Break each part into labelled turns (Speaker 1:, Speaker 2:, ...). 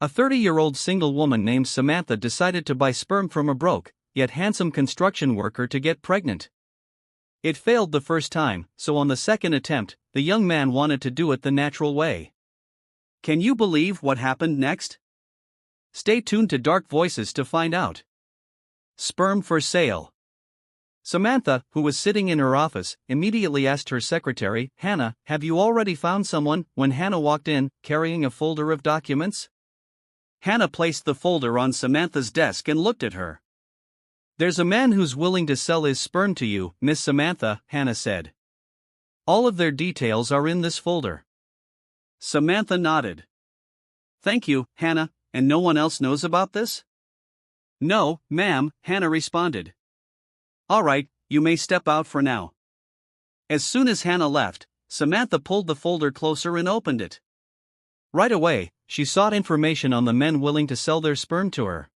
Speaker 1: A 30-year-old single woman named Samantha decided to buy sperm from a broke, yet handsome construction worker to get pregnant. It failed the first time, so on the second attempt, the young man wanted to do it the natural way. Can you believe what happened next? Stay tuned to Dark Voices to find out. Sperm for sale. Samantha, who was sitting in her office, immediately asked her secretary, Hannah, have you already found someone? When Hannah walked in, carrying a folder of documents. Hannah placed the folder on Samantha's desk and looked at her. There's a man who's willing to sell his sperm to you, Miss Samantha, Hannah said. All of their details are in this folder. Samantha nodded. Thank you, Hannah, and no one else knows about this? No, ma'am, Hannah responded. All right, you may step out for now. As soon as Hannah left, Samantha pulled the folder closer and opened it. Right away, she sought information on the men willing to sell their sperm to her.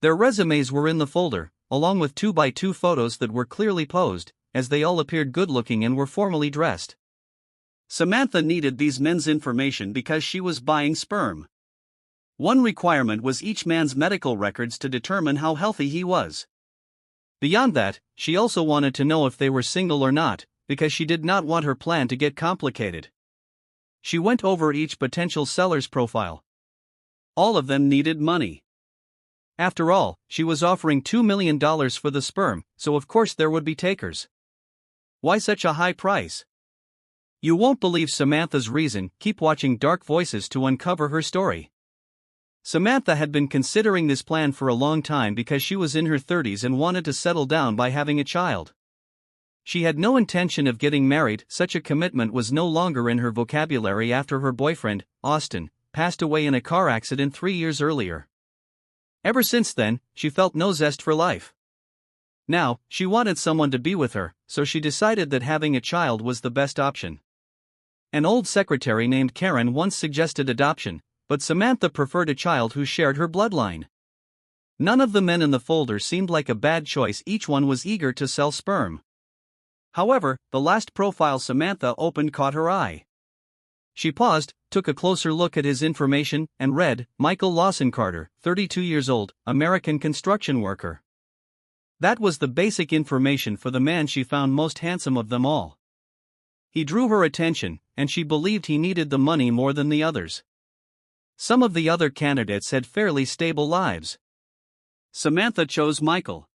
Speaker 1: Their resumes were in the folder, along with 2x2 photos that were clearly posed, as they all appeared good-looking and were formally dressed. Samantha needed these men's information because she was buying sperm. One requirement was each man's medical records to determine how healthy he was. Beyond that, she also wanted to know if they were single or not, because she did not want her plan to get complicated. She went over each potential seller's profile. All of them needed money. After all, she was offering $2 million for the sperm, so of course there would be takers. Why such a high price? You won't believe Samantha's reason. Keep watching Dark Voices to uncover her story. Samantha had been considering this plan for a long time because she was in her 30s and wanted to settle down by having a child. She had no intention of getting married. Such a commitment was no longer in her vocabulary after her boyfriend, Austin, passed away in a car accident 3 years earlier. Ever since then, she felt no zest for life. Now, she wanted someone to be with her, so she decided that having a child was the best option. An old secretary named Karen once suggested adoption, but Samantha preferred a child who shared her bloodline. None of the men in the folder seemed like a bad choice. Each one was eager to sell sperm. However, the last profile Samantha opened caught her eye. She paused, took a closer look at his information, and read, Michael Lawson Carter, 32 years old, American construction worker. That was the basic information for the man she found most handsome of them all. He drew her attention, and she believed he needed the money more than the others. Some of the other candidates had fairly stable lives. Samantha chose Michael.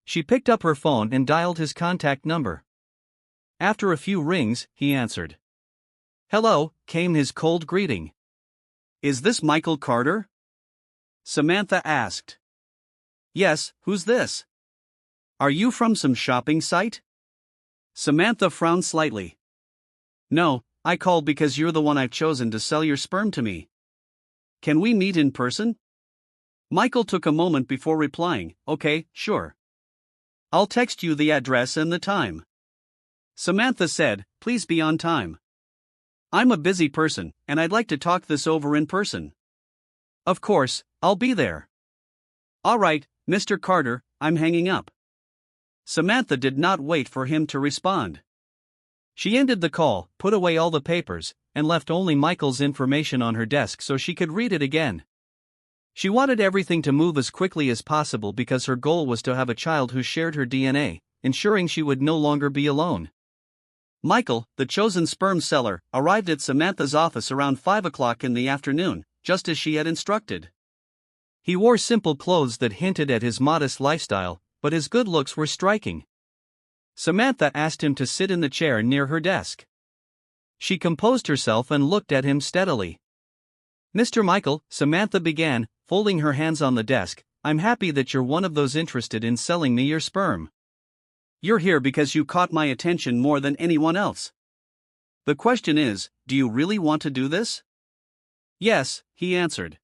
Speaker 1: She picked up her phone and dialed his contact number. After a few rings, he answered. Hello, came his cold greeting. Is this Michael Carter? Samantha asked. Yes, who's this? Are you from some shopping site? Samantha frowned slightly. No, I called because you're the one I've chosen to sell your sperm to me. Can we meet in person? Michael took a moment before replying, okay, sure. I'll text you the address and the time. Samantha said, please be on time. I'm a busy person, and I'd like to talk this over in person. Of course, I'll be there. All right, Mr. Carter, I'm hanging up. Samantha did not wait for him to respond. She ended the call, put away all the papers, and left only Michael's information on her desk so she could read it again. She wanted everything to move as quickly as possible because her goal was to have a child who shared her DNA, ensuring she would no longer be alone. Michael, the chosen sperm seller, arrived at Samantha's office around 5 o'clock in the afternoon, just as she had instructed. He wore simple clothes that hinted at his modest lifestyle, but his good looks were striking. Samantha asked him to sit in the chair near her desk. She composed herself and looked at him steadily. Mr. Michael, Samantha began, folding her hands on the desk, I'm happy that you're one of those interested in selling me your sperm. You're here because you caught my attention more than anyone else. The question is, do you really want to do this? Yes, he answered.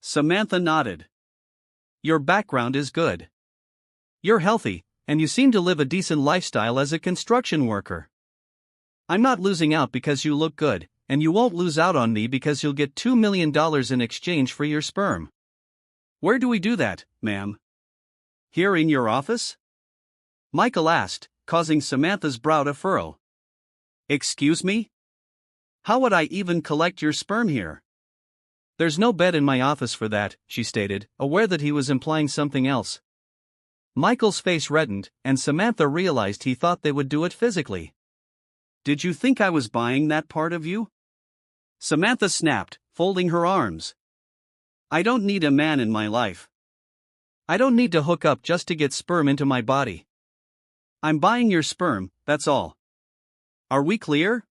Speaker 1: Samantha nodded. Your background is good. You're healthy, and you seem to live a decent lifestyle as a construction worker. I'm not losing out because you look good, and you won't lose out on me because you'll get $2 million in exchange for your sperm. Where do we do that, ma'am? Here in your office? Michael asked, causing Samantha's brow to furrow. Excuse me? How would I even collect your sperm here? There's no bed in my office for that, she stated, aware that he was implying something else. Michael's face reddened, and Samantha realized he thought they would do it physically.
Speaker 2: Did you think I was buying that part of you? Samantha snapped, folding her arms. I don't need a man in my life.
Speaker 1: I don't need to hook up just to get sperm into my body.
Speaker 2: I'm buying your sperm, that's all. Are we clear?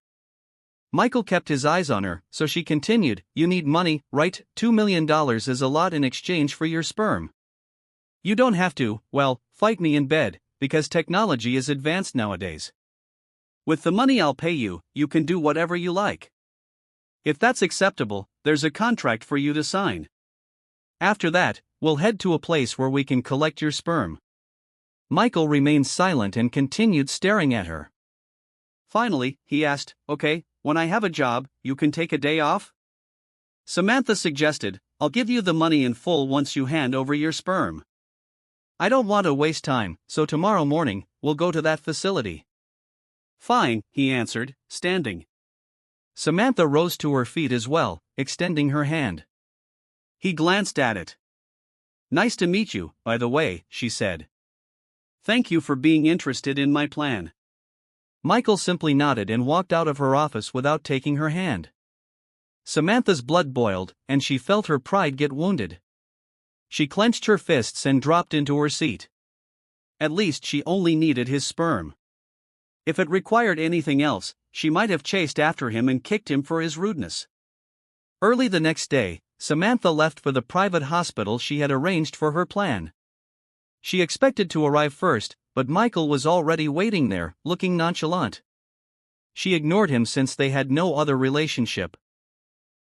Speaker 1: Michael kept his eyes on her, so she continued, You need money, right? $2 million is a lot in exchange for your sperm. You don't have to, well, fight me in bed, because technology is advanced nowadays.
Speaker 2: With the money I'll pay you, you can do whatever you like. If that's acceptable, there's a contract for you to sign.
Speaker 1: After that, we'll head to a place where we can collect your sperm. Michael remained silent and continued staring at her.
Speaker 2: Finally, he asked, Okay, when I have a job, you can take a day off? Samantha suggested, I'll give you the money in full once you hand over your sperm.
Speaker 1: I don't want to waste time, so tomorrow morning, we'll go to that facility.
Speaker 2: Fine, he answered, standing.
Speaker 1: Samantha rose to her feet as well, extending her hand.
Speaker 2: He glanced at it.
Speaker 1: Nice to meet you, by the way, she said.
Speaker 2: Thank you for being interested in my plan.
Speaker 1: Michael simply nodded and walked out of her office without taking her hand. Samantha's blood boiled, and she felt her pride get wounded. She clenched her fists and dropped into her seat. At least she only needed his sperm. If it required anything else, she might have chased after him and kicked him for his rudeness. Early the next day, Samantha left for the private hospital she had arranged for her plan. She expected to arrive first, but Michael was already waiting there, looking nonchalant. She ignored him since they had no other relationship.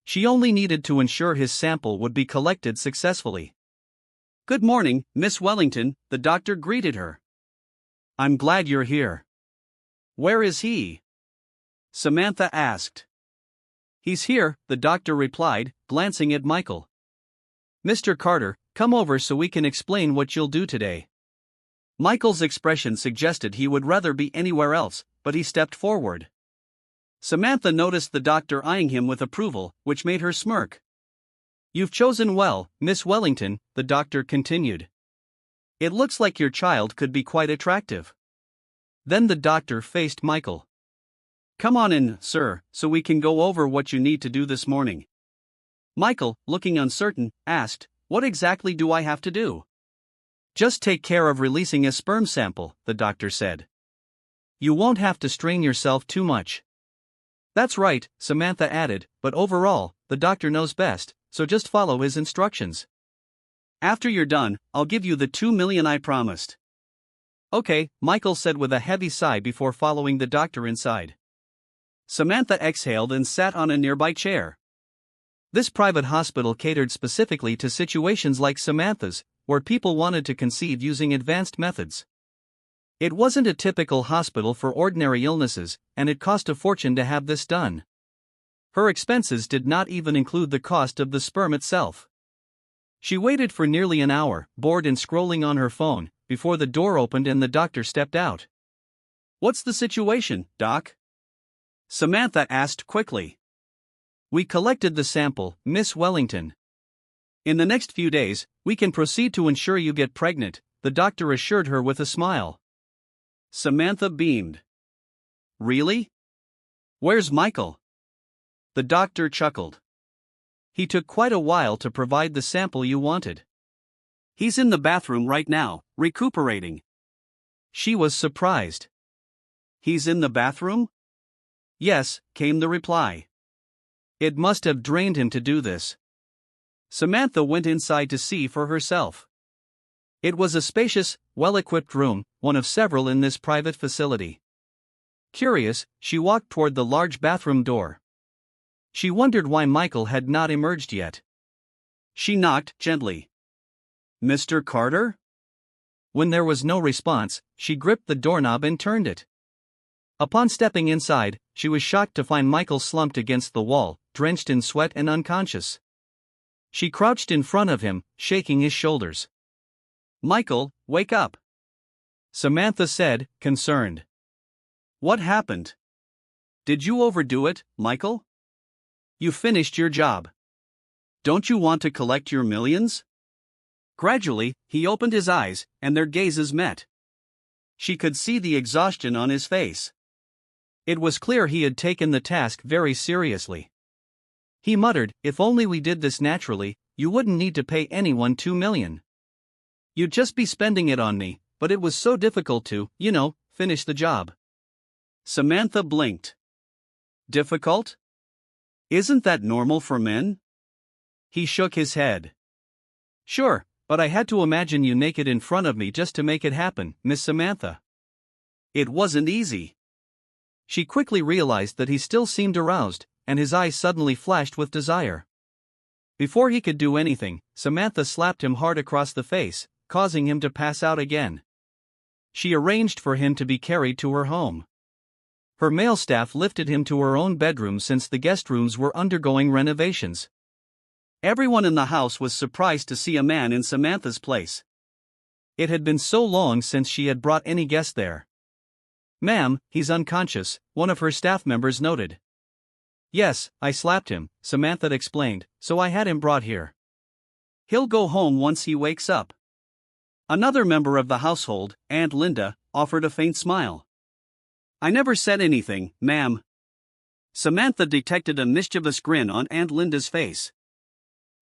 Speaker 1: She only needed to ensure his sample would be collected successfully.
Speaker 2: Good morning, Miss Wellington, the doctor greeted her.
Speaker 1: I'm glad you're here.
Speaker 2: Where is he? Samantha asked.
Speaker 1: He's here, the doctor replied, glancing at Michael. Mr. Carter, come over so we can explain what you'll do today. Michael's expression suggested he would rather be anywhere else, but he stepped forward.
Speaker 2: Samantha noticed the doctor eyeing him with approval, which made her smirk.
Speaker 1: You've chosen well, Miss Wellington, the doctor continued. It looks like your child could be quite attractive. Then the doctor faced Michael.
Speaker 2: Come on in, sir, so we can go over what you need to do this morning. Michael, looking uncertain, asked, What exactly do I have to do?
Speaker 1: Just take care of releasing a sperm sample, the doctor said. You won't have to strain yourself too much. That's right, Samantha added, but overall, the doctor knows best, so just follow his instructions.
Speaker 2: After you're done, I'll give you the $2 million I promised.
Speaker 1: Okay, Michael said with a heavy sigh before following the doctor inside.
Speaker 2: Samantha exhaled and sat on a nearby chair.
Speaker 1: This private hospital catered specifically to situations like Samantha's, where people wanted to conceive using advanced methods. It wasn't a typical hospital for ordinary illnesses, and it cost a fortune to have this done. Her expenses did not even include the cost of the sperm itself. She waited for nearly an hour, bored and scrolling on her phone, before the door opened and the doctor stepped out.
Speaker 2: What's the situation, Doc? Samantha asked quickly.
Speaker 1: We collected the sample, Miss Wellington. In the next few days, we can proceed to ensure you get pregnant, the doctor assured her with a smile.
Speaker 2: Samantha beamed. Really? Where's Michael?
Speaker 1: The doctor chuckled. He took quite a while to provide the sample you wanted.
Speaker 2: He's in the bathroom right now, recuperating.
Speaker 1: She was surprised.
Speaker 2: He's in the bathroom?
Speaker 1: Yes, came the reply. It must have drained him to do this. Samantha went inside to see for herself. It was a spacious, well-equipped room, one of several in this private facility. Curious, she walked toward the large bathroom door. She wondered why Michael had not emerged yet.
Speaker 2: She knocked gently. Mr. Carter?
Speaker 1: When there was no response, she gripped the doorknob and turned it. Upon stepping inside, she was shocked to find Michael slumped against the wall, drenched in sweat and unconscious. She crouched in front of him, shaking his shoulders.
Speaker 2: Michael, wake up.
Speaker 1: Samantha said, concerned.
Speaker 2: What happened? Did you overdo it, Michael?
Speaker 1: You finished your job.
Speaker 2: Don't you want to collect your millions? Gradually, he opened his eyes, and their gazes met. She could see the exhaustion on his face.
Speaker 1: It was clear he had taken the task very seriously. He muttered, "If only we did this naturally, you wouldn't need to pay anyone $2 million. You'd just be spending it on me, but it was so difficult to, finish the job."
Speaker 2: Samantha blinked. Difficult? Isn't that normal for men?
Speaker 1: He shook his head. "Sure, but I had to imagine you naked in front of me just to make it happen, Miss Samantha."
Speaker 2: It wasn't easy.
Speaker 1: She quickly realized that he still seemed aroused, and his eyes suddenly flashed with desire. Before he could do anything, Samantha slapped him hard across the face, causing him to pass out again. She arranged for him to be carried to her home. Her male staff lifted him to her own bedroom since the guest rooms were undergoing renovations.
Speaker 2: Everyone in the house was surprised to see a man in Samantha's place.
Speaker 1: It had been so long since she had brought any guest there. "Ma'am, he's unconscious," one of her staff members noted. "Yes, I slapped him," Samantha explained, "so I had him brought here.
Speaker 2: He'll go home once he wakes up." Another member of the household, Aunt Linda, offered a faint smile. "I never said anything, ma'am." Samantha detected a mischievous grin on Aunt Linda's face.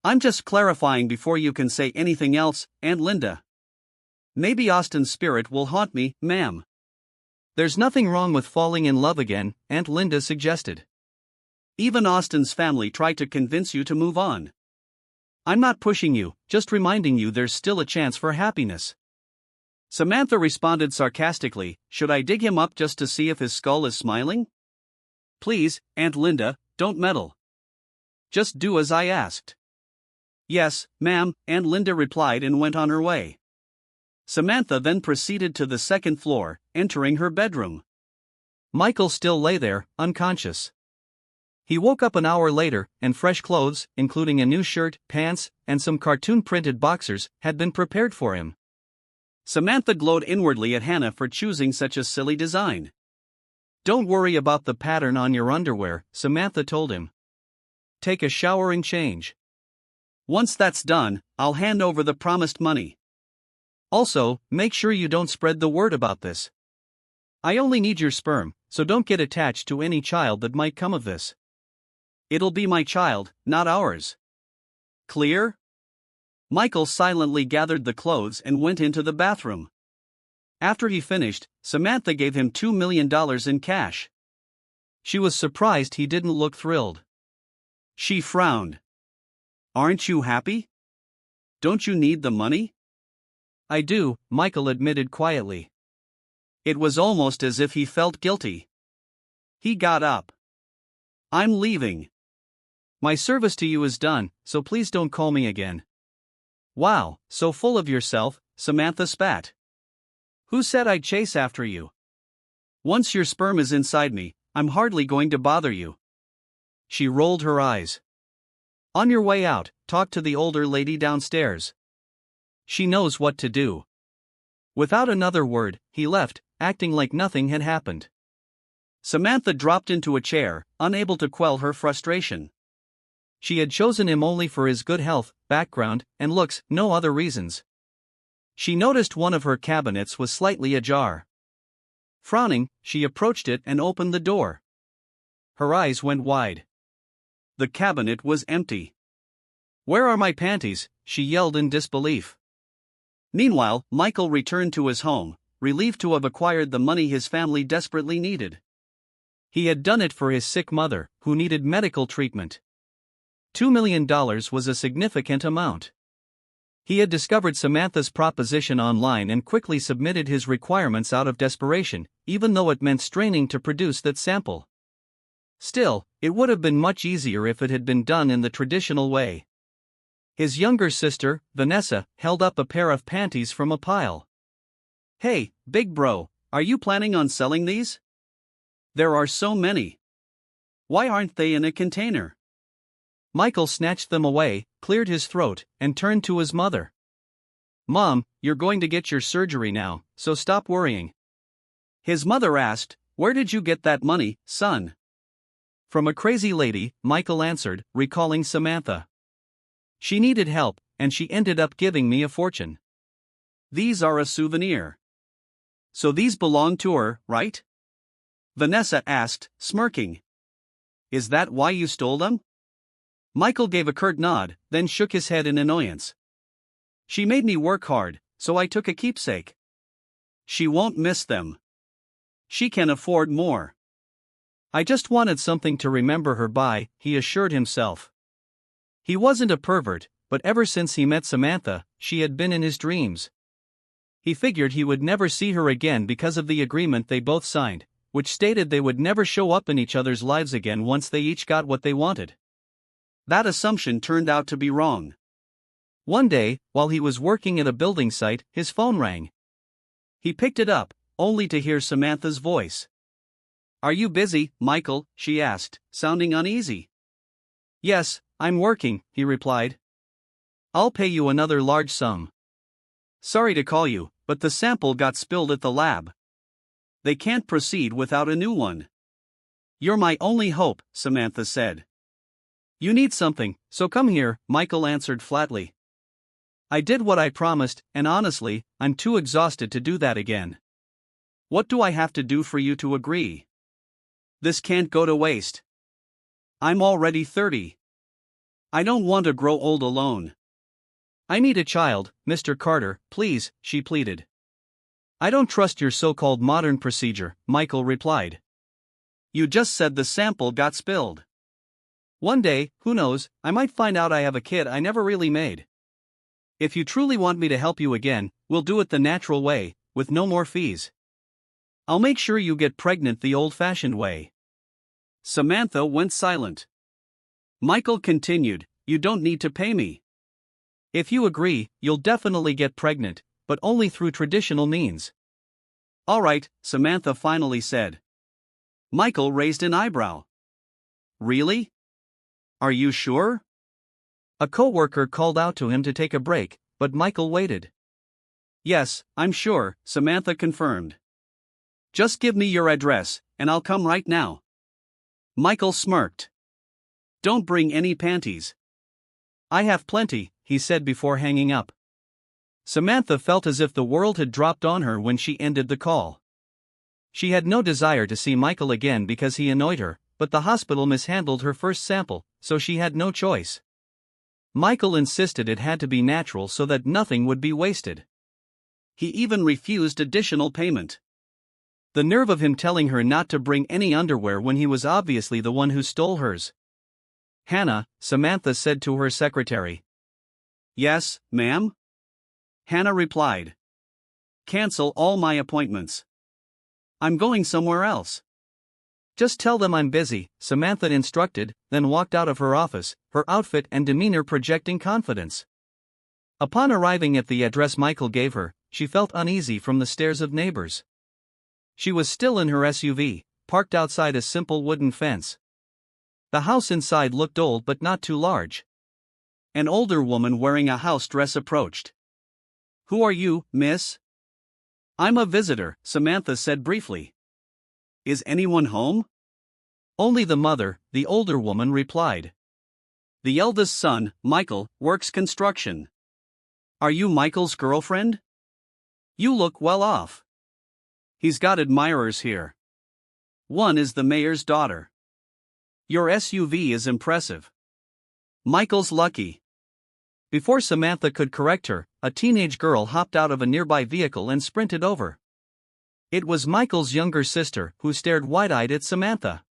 Speaker 2: "I'm just clarifying before you can say anything else, Aunt Linda. Maybe Austin's spirit will haunt me, ma'am."
Speaker 1: "There's nothing wrong with falling in love again," Aunt Linda suggested.
Speaker 2: "Even Austin's family tried to convince you to move on."
Speaker 1: "I'm not pushing you, just reminding you there's still a chance for happiness."
Speaker 2: Samantha responded sarcastically, "Should I dig him up just to see if his skull is smiling?" "Please, Aunt Linda, don't meddle. Just do as I asked." "Yes, ma'am," Aunt Linda replied and went on her way. Samantha then proceeded to the second floor, entering her bedroom.
Speaker 1: Michael still lay there, unconscious. He woke up an hour later, and fresh clothes, including a new shirt, pants, and some cartoon-printed boxers, had been prepared for him. Samantha glowed inwardly at Hannah for choosing such a silly design. "Don't worry about the pattern on your underwear," Samantha told him. "Take a shower and change. Once that's done, I'll hand over the promised money. Also, make sure you don't spread the word about this. I only need your sperm, so don't get attached to any child that might come of this. It'll be my child, not ours. Clear?" Michael silently gathered the clothes and went into the bathroom. After he finished, Samantha gave him $2 million in cash. She was surprised he didn't look thrilled. She frowned. "Aren't you happy? Don't you need the money?" "I do," Michael admitted quietly. It was almost as if he felt guilty. He got up. "I'm leaving. My service to you is done, so please don't call me again." "Wow, so full of yourself," Samantha spat. "Who said I'd chase after you? Once your sperm is inside me, I'm hardly going to bother you." She rolled her eyes. "On your way out, talk to the older lady downstairs. She knows what to do." Without another word, he left, acting like nothing had happened. Samantha dropped into a chair, unable to quell her frustration. She had chosen him only for his good health, background, and looks, no other reasons. She noticed one of her cabinets was slightly ajar. Frowning, she approached it and opened the door. Her eyes went wide. The cabinet was empty. "Where are my panties?" she yelled in disbelief. Meanwhile, Michael returned to his home, relieved to have acquired the money his family desperately needed. He had done it for his sick mother, who needed medical treatment. $2 million was a significant amount. He had discovered Samantha's proposition online and quickly submitted his requirements out of desperation, even though it meant straining to produce that sample. Still, it would have been much easier if it had been done in the traditional way. His younger sister, Vanessa, held up a pair of panties from a pile. "Hey, big bro, are you planning on selling these? There are so many. Why aren't they in a container?" Michael snatched them away, cleared his throat, and turned to his mother. "Mom, you're going to get your surgery now, so stop worrying." His mother asked, "Where did you get that money, son?" "From a crazy lady," Michael answered, recalling Samantha. She needed help, and she ended up giving me a fortune.
Speaker 2: These are a souvenir. So these belong to her, right? Vanessa asked, smirking. Is that why you stole them? Michael gave a curt nod, then shook his head in annoyance. She made me work hard, so I took a keepsake. She won't miss them. She can afford more.
Speaker 1: I just wanted something to remember her by, he assured himself. He wasn't a pervert, but ever since he met Samantha, she had been in his dreams. He figured he would never see her again because of the agreement they both signed, which stated they would never show up in each other's lives again once they each got what they wanted.
Speaker 2: That assumption turned out to be wrong.
Speaker 1: One day, while he was working at a building site, his phone rang. He picked it up, only to hear Samantha's voice.
Speaker 2: Are you busy, Michael? She asked, sounding uneasy.
Speaker 1: Yes, I'm working, he replied. I'll pay you another large sum.
Speaker 2: Sorry to call you, but the sample got spilled at the lab. They can't proceed without a new one. You're my only hope, Samantha said.
Speaker 1: You need something, so come here, Michael answered flatly. I did what I promised, and honestly, I'm too exhausted to do that again.
Speaker 2: What do I have to do for you to agree? This can't go to waste. I'm already 30. I don't want to grow old alone.
Speaker 1: I need a child, Mr. Carter, please, she pleaded. I don't trust your so-called modern procedure, Michael replied.
Speaker 2: You just said the sample got spilled.
Speaker 1: One day, who knows, I might find out I have a kid I never really made. If you truly want me to help you again, we'll do it the natural way, with no more fees. I'll make sure you get pregnant the old-fashioned way.
Speaker 2: Samantha went silent. Michael continued, You don't need to pay me.
Speaker 1: If you agree, you'll definitely get pregnant, but only through traditional means.
Speaker 2: All right, Samantha finally said. Michael raised an eyebrow. Really? Are you sure?
Speaker 1: A coworker called out to him to take a break, but Michael waited.
Speaker 2: Yes, I'm sure, Samantha confirmed. Just give me your address, and I'll come right now. Michael smirked. Don't bring any panties.
Speaker 1: I have plenty, he said before hanging up. Samantha felt as if the world had dropped on her when she ended the call. She had no desire to see Michael again because he annoyed her, but the hospital mishandled her first sample, so she had no choice. Michael insisted it had to be natural so that nothing would be wasted.
Speaker 2: He even refused additional payment.
Speaker 1: The nerve of him telling her not to bring any underwear when he was obviously the one who stole hers. Hannah, Samantha said to her secretary.
Speaker 2: Yes, ma'am? Hannah replied. Cancel all my appointments. I'm going somewhere else.
Speaker 1: Just tell them I'm busy, Samantha instructed, then walked out of her office, her outfit and demeanor projecting confidence. Upon arriving at the address Michael gave her, she felt uneasy from the stares of neighbors. She was still in her SUV, parked outside a simple wooden fence. The house inside looked old but not too large.
Speaker 2: An older woman wearing a house dress approached. Who are you, miss? I'm a visitor, Samantha said briefly. Is anyone home?
Speaker 1: Only the mother, the older woman replied.
Speaker 2: The eldest son, Michael, works construction. Are you Michael's girlfriend? You look well off. He's got admirers here. One is the mayor's daughter. Your SUV is impressive. Michael's lucky.
Speaker 1: Before Samantha could correct her, a teenage girl hopped out of a nearby vehicle and sprinted over. It was Michael's younger sister, who stared wide-eyed at Samantha.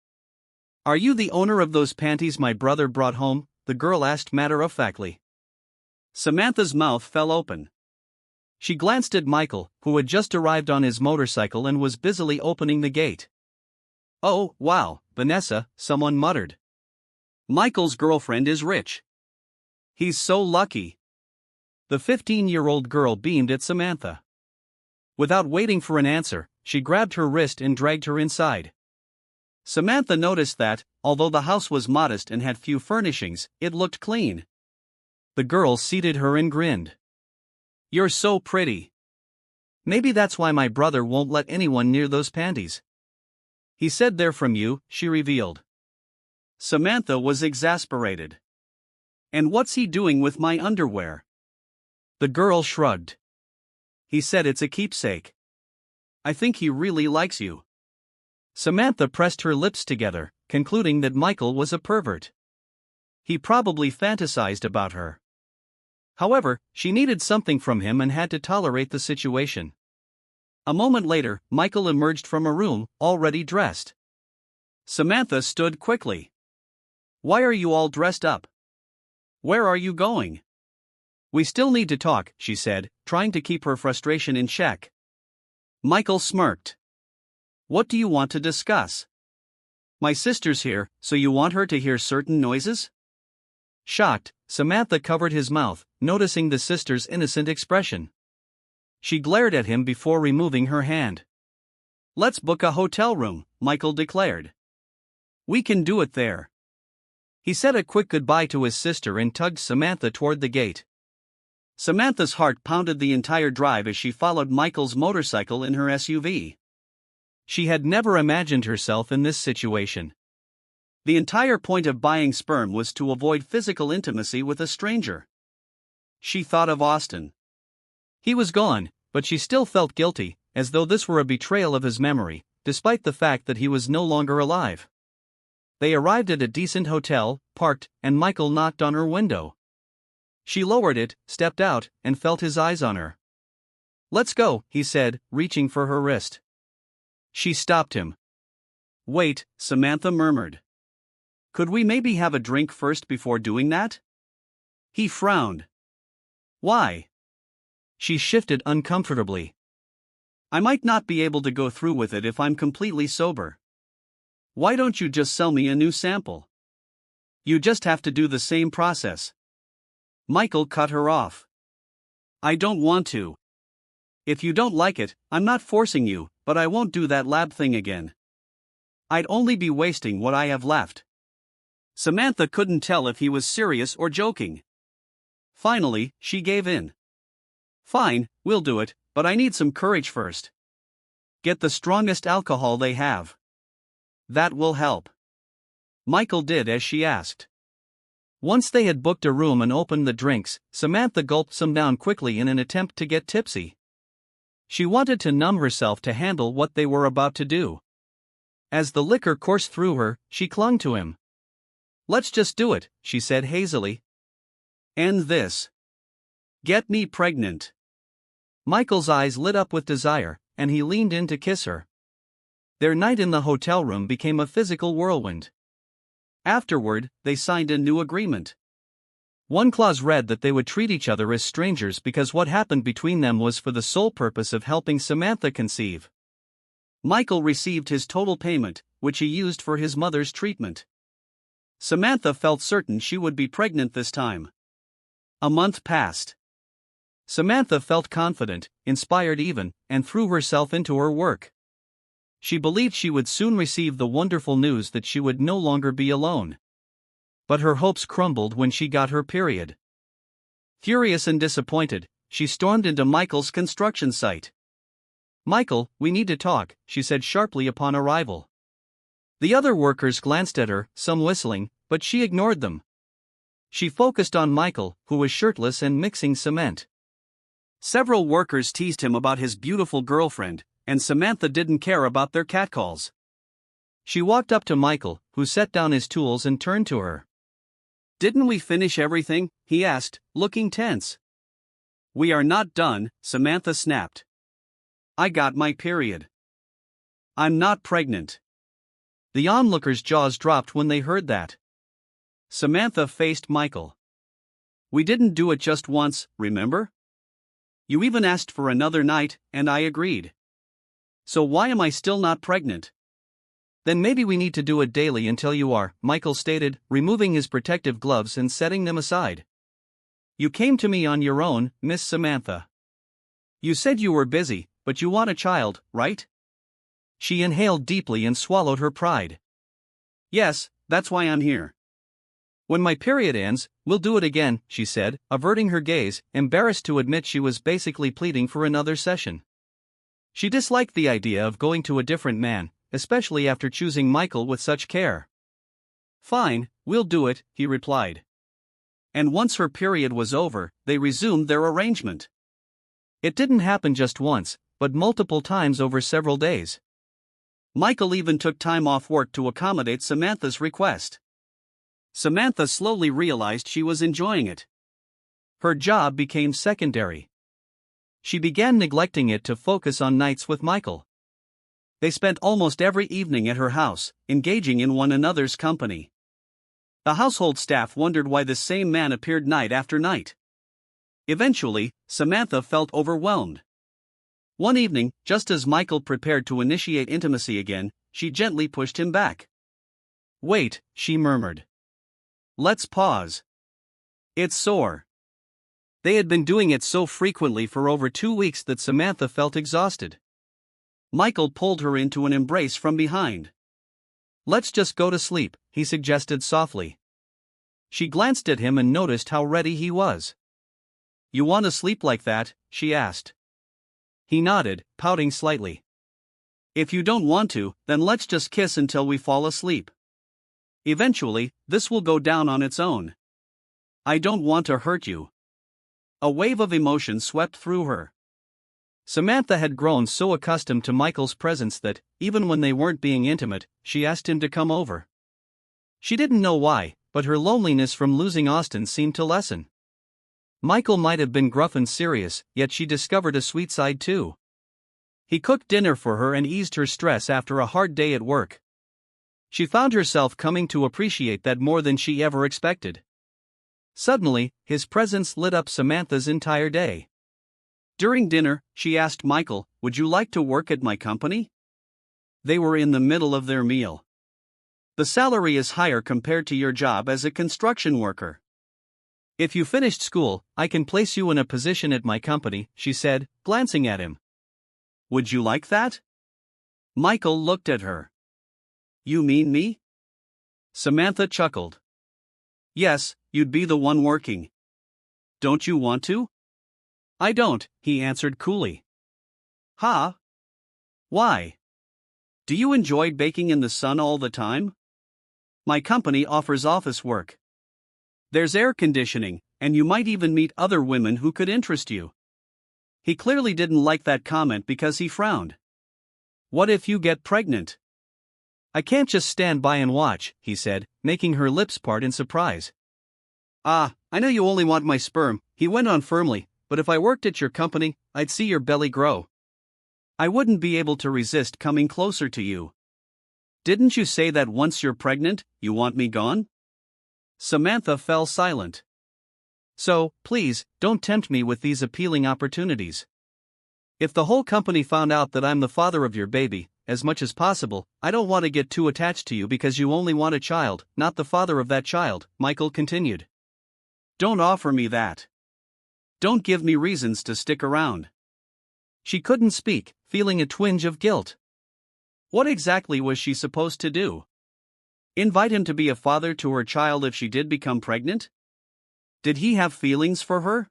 Speaker 1: Are you the owner of those panties my brother brought home? The girl asked matter-of-factly.
Speaker 2: Samantha's mouth fell open.
Speaker 1: She glanced at Michael, who had just arrived on his motorcycle and was busily opening the gate.
Speaker 2: Oh, wow, Vanessa, someone muttered. Michael's girlfriend is rich. He's so lucky.
Speaker 1: The 15-year-old girl beamed at Samantha. Without waiting for an answer, she grabbed her wrist and dragged her inside.
Speaker 2: Samantha noticed that, although the house was modest and had few furnishings, it looked clean.
Speaker 1: The girl seated her and grinned.
Speaker 2: You're so pretty.
Speaker 1: Maybe that's why my brother won't let anyone near those panties. He said they're from you, she revealed.
Speaker 2: Samantha was exasperated. And what's he doing with my underwear?
Speaker 1: The girl shrugged.
Speaker 2: He said it's a keepsake. I think he really likes you.
Speaker 1: Samantha pressed her lips together, concluding that Michael was a pervert. He probably fantasized about her. However, she needed something from him and had to tolerate the situation. A moment later, Michael emerged from a room, already dressed.
Speaker 2: Samantha stood quickly. Why are you all dressed up? Where are you going?
Speaker 1: We still need to talk, she said, trying to keep her frustration in check.
Speaker 2: Michael smirked. What do you want to discuss?
Speaker 1: My sister's here, so you want her to hear certain noises? Shocked, Samantha covered his mouth, noticing the sister's innocent expression. She glared at him before removing her hand.
Speaker 2: Let's book a hotel room, Michael declared. We can do it there.
Speaker 1: He said a quick goodbye to his sister and tugged Samantha toward the gate.
Speaker 2: Samantha's heart pounded the entire drive as she followed Michael's motorcycle in her SUV.
Speaker 1: She had never imagined herself in this situation.
Speaker 2: The entire point of buying Sperm was to avoid physical intimacy with a stranger. She thought of Austin.
Speaker 1: He was gone, but she still felt guilty, as though this were a betrayal of his memory, despite the fact that he was no longer alive. They arrived at a decent hotel, parked, and Michael knocked on her window. She lowered it, stepped out, and felt his eyes on her.
Speaker 2: Let's go, he said, reaching for her wrist.
Speaker 1: She stopped him.
Speaker 2: Wait, Samantha murmured. Could we maybe have a drink first before doing that? He frowned. Why?
Speaker 1: She shifted uncomfortably.
Speaker 2: I might not be able to go through with it if I'm completely sober. Why don't you just sell me a new sample? You just have to do the same process. Michael cut her off. I don't want to. If you don't like it, I'm not forcing you, but I won't do that lab thing again. I'd only be wasting what I have left. Samantha couldn't tell if he was serious or joking. Finally, she gave in. Fine, we'll do it, but I need some courage first. Get the strongest alcohol they have. That will help. Michael did as she asked.
Speaker 1: Once they had booked a room and opened the drinks, Samantha gulped some down quickly in an attempt to get tipsy. She wanted to numb herself to handle what they were about to do. As the liquor coursed through her, she clung to him.
Speaker 2: Let's just do it, she said hazily. End this. Get me pregnant.
Speaker 1: Michael's eyes lit up with desire, and he leaned in to kiss her. Their night in the hotel room became a physical whirlwind.
Speaker 2: Afterward, they signed a new agreement.
Speaker 1: One clause read that they would treat each other as strangers because what happened between them was for the sole purpose of helping Samantha conceive.
Speaker 2: Michael received his total payment, which he used for his mother's treatment. Samantha felt certain she would be pregnant this time. A month passed.
Speaker 1: Samantha felt confident, inspired even, and threw herself into her work. She believed she would soon receive the wonderful news that she would no longer be alone. But her hopes crumbled when she got her period. Furious and disappointed, she stormed into Michael's construction site. "Michael, we need to talk," she said sharply upon arrival. The other workers glanced at her, some whistling, but she ignored them. She focused on Michael, who was shirtless and mixing cement.
Speaker 2: Several workers teased him about his beautiful girlfriend, and Samantha didn't care about their catcalls.
Speaker 1: She walked up to Michael, who set down his tools and turned to her.
Speaker 2: "Didn't we finish everything?" he asked, looking tense. "We are not done," Samantha snapped. "I got my period. I'm not pregnant."
Speaker 1: The onlookers' jaws dropped when they heard that.
Speaker 2: Samantha faced Michael. "We didn't do it just once, remember? You even asked for another night, and I agreed. So why am I still not pregnant?"
Speaker 1: "Then maybe we need to do it daily until you are," Michael stated, removing his protective gloves and setting them aside. "You came to me on your own, Miss Samantha. You said you were busy, but you want a child, right?" She inhaled deeply and swallowed her pride.
Speaker 2: "Yes, that's why I'm here."
Speaker 1: "When my period ends, we'll do it again," she said, averting her gaze, embarrassed to admit she was basically pleading for another session. She disliked the idea of going to a different man, especially after choosing Michael with such care.
Speaker 2: "Fine, we'll do it," he replied. and once her period was over, they resumed their arrangement.
Speaker 1: It didn't happen just once, but multiple times over several days.
Speaker 2: Michael even took time off work to accommodate Samantha's request. Samantha slowly realized she was enjoying it.
Speaker 1: Her job became secondary. She began neglecting it to focus on nights with Michael.
Speaker 2: They spent almost every evening at her house, engaging in one another's company. The household staff wondered why the same man appeared night after night. Eventually, Samantha felt overwhelmed. One evening, just as Michael prepared to initiate intimacy again, she gently pushed him back.
Speaker 1: "Wait," she murmured.
Speaker 2: "Let's pause. It's sore."
Speaker 1: They had been doing it so frequently for over 2 weeks that Samantha felt exhausted.
Speaker 2: Michael pulled her into an embrace from behind.
Speaker 1: "Let's just go to sleep," he suggested softly. She glanced at him and noticed how ready he was.
Speaker 2: "You want to sleep like that?" she asked.
Speaker 1: He nodded, pouting slightly.
Speaker 2: "If you don't want to, then let's just kiss until we fall asleep. Eventually, this will go down on its own. I don't want to hurt you." A wave of emotion swept through her.
Speaker 1: Samantha had grown so accustomed to Michael's presence that, even when they weren't being intimate, she asked him to come over. She didn't know why, but her loneliness from losing Austin seemed to lessen. Michael might have been gruff and serious, yet she discovered a sweet side too. He cooked dinner for her and eased her stress after a hard day at work. She found herself coming to appreciate that more than she ever expected. Suddenly, his presence lit up Samantha's entire day.
Speaker 2: During dinner, she asked Michael, "Would you like to work at my company?" They were in the middle of their meal. "The salary is higher compared to your job as a construction worker."
Speaker 1: "If you finished school, I can place you in a position at my company," she said, glancing at him.
Speaker 2: "Would you like that?" Michael looked at her. "You mean me?"
Speaker 1: Samantha chuckled.
Speaker 2: "Yes, you'd be the one working. Don't you want to?"
Speaker 1: "I don't," he answered coolly.
Speaker 2: "Huh? Why? Do you enjoy baking in the sun all the time?" "My company offers office work. There's air conditioning, and you might even meet other women who could interest you." He clearly didn't like that comment because he frowned.
Speaker 1: "What if you get pregnant?" "I can't just stand by and watch," he said, making her lips part in surprise.
Speaker 2: I know you only want my sperm," he went on firmly, "but if I worked at your company, I'd see your belly grow. I wouldn't be able to resist coming closer to you." "Didn't you say that once you're pregnant, you want me gone?" Samantha fell silent.
Speaker 1: "So, please, don't tempt me with these appealing opportunities. If the whole company found out that I'm the father of your baby, as much as possible, I don't want to get too attached to you because you only want a child, not the father of that child," Michael continued.
Speaker 2: "Don't offer me that. Don't give me reasons to stick around."
Speaker 1: She couldn't speak, feeling a twinge of guilt.
Speaker 2: What exactly was she supposed to do? Invite him to be a father to her child if she did become pregnant? Did he have feelings for her?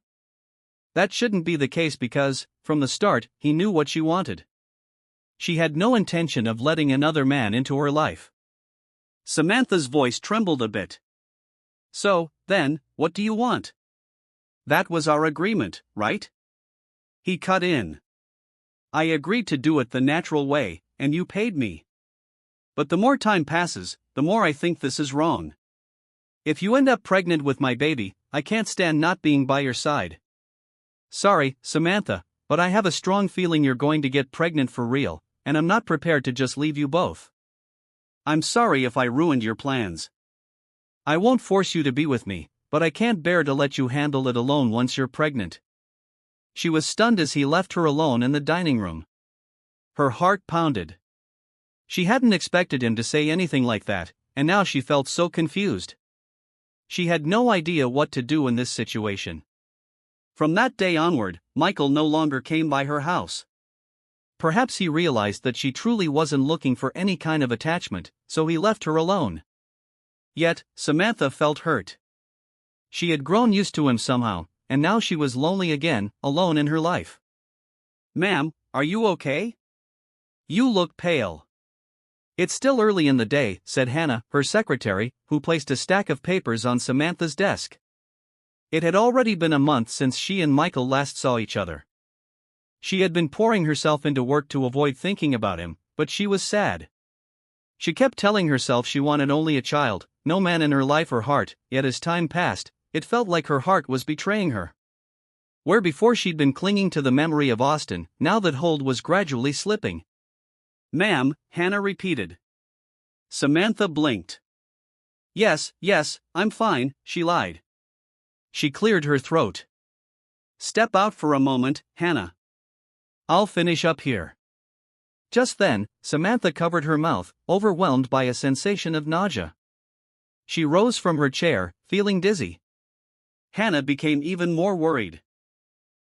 Speaker 1: That shouldn't be the case because, from the start, he knew what she wanted. She had no intention of letting another man into her life.
Speaker 2: Samantha's voice trembled a bit. "So, then, what do you want? That was our agreement, right?" He cut in. "I agreed to do it the natural way, and you paid me. But the more time passes, the more I think this is wrong.
Speaker 1: If you end up pregnant with my baby, I can't stand not being by your side. Sorry, Samantha, but I have a strong feeling you're going to get pregnant for real, and I'm not prepared to just leave you both."
Speaker 2: "I'm sorry if I ruined your plans."
Speaker 1: "I won't force you to be with me, but I can't bear to let you handle it alone once you're pregnant." She was stunned as he left her alone in the dining room. Her heart pounded. She hadn't expected him to say anything like that, and now she felt so confused. She had no idea what to do in this situation.
Speaker 2: From that day onward, Michael no longer came by her house.
Speaker 1: Perhaps he realized that she truly wasn't looking for any kind of attachment, so he left her alone. Yet, Samantha felt hurt. She had grown used to him somehow, and now she was lonely again, alone in her life.
Speaker 2: "Ma'am, are you okay?
Speaker 1: You look pale." "It's still early in the day," said Hannah, her secretary, who placed a stack of papers on Samantha's desk. It had already been a month since she and Michael last saw each other. She had been pouring herself into work to avoid thinking about him, but she was sad. She kept telling herself she wanted only a child, no man in her life or heart, yet as time passed, it felt like her heart was betraying her. Where before she'd been clinging to the memory of Austin, now that hold was gradually slipping.
Speaker 2: "Ma'am," Hannah repeated. Samantha blinked. Yes, I'm fine," she lied.
Speaker 1: She cleared her throat.
Speaker 2: "Step out for a moment, Hannah.
Speaker 1: I'll finish up here." Just then, Samantha covered her mouth, overwhelmed by a sensation of nausea. She rose from her chair, feeling dizzy.
Speaker 2: Hannah became even more worried.